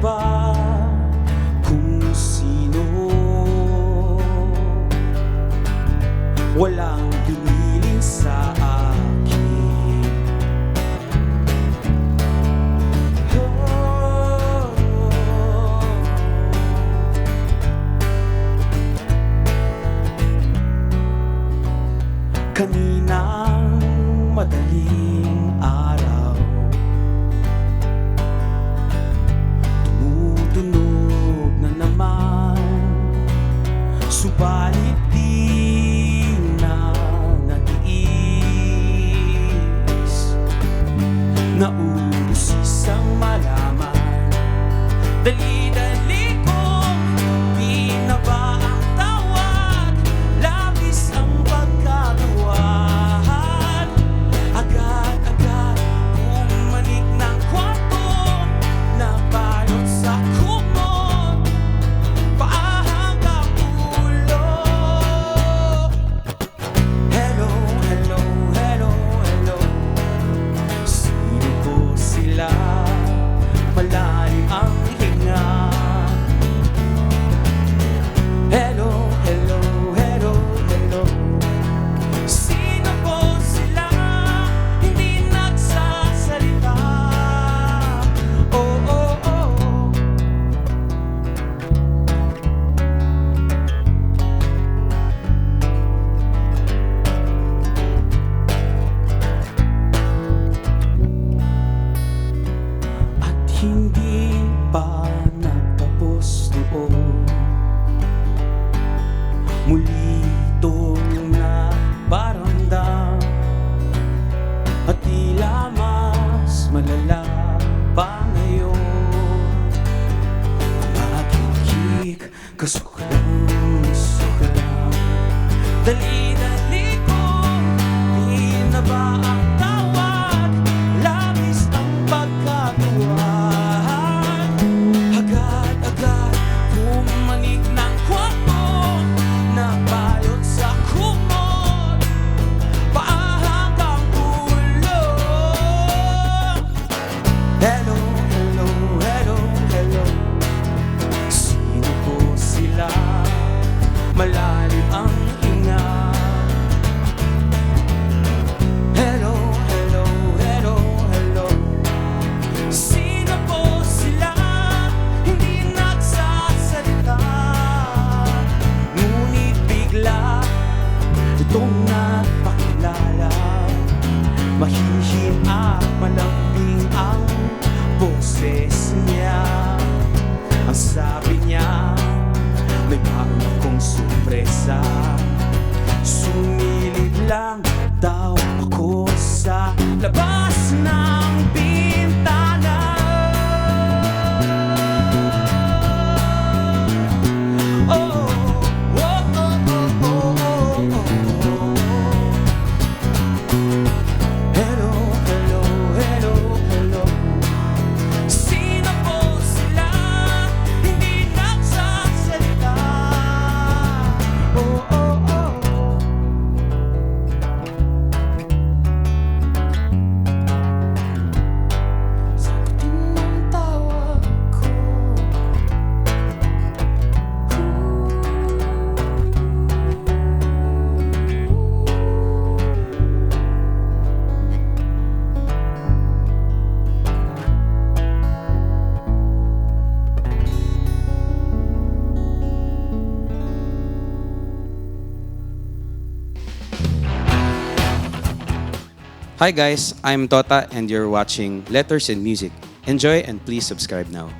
ba kung sino? Walang dumiling sa akin. Oh. Kaninang madaling araw, tumutunog na naman, subalit di na natiis. Naubusisang malaman, dali-dali kong binaba ang tawag, labis ang pagkatuwad. Agad-agad bumalik ng kwarto, nabalot sa kumot, paa hanggang ulo. Hello, hello, hello, hello. Sino po sila? Malalim ang hinga. Hello, hello, hello, hello. Sino po sila? Hindi nagsasalita. Oh, oh, oh. At hindi pa nagtapos noon, muli itong naparamdam, at tila mas malala pa ngayon. Ang aking hik, kasukalang, dali-dali ko binaba ang tawag, labis ang pagkatuwad. Agad-agad bumalik ng kwarto, nabalot sa kumot, paa hanggang ulo. Hello, hello, hello, hello. Sino po sila? Malalim ang hinga. Hello, hello, hello, hello. Sino po sila? Hindi nagsasalita. Ngunit bigla itong nagpakilala, mahihim at malambing ang boses niya. Ang sabi niya, may bago akong sorpresa. Sumilip lang daw ako sa labas ng bintana. Oh, oh, oh, oh, oh, oh, oh. Hello, hello, hello, hello. Sino po sila? Hindi nagsasalita. Oh, oh, oh. Sagutin ang tawag ko. Hi guys, I'm Tota and you're watching Letters and Music. Enjoy and please subscribe now.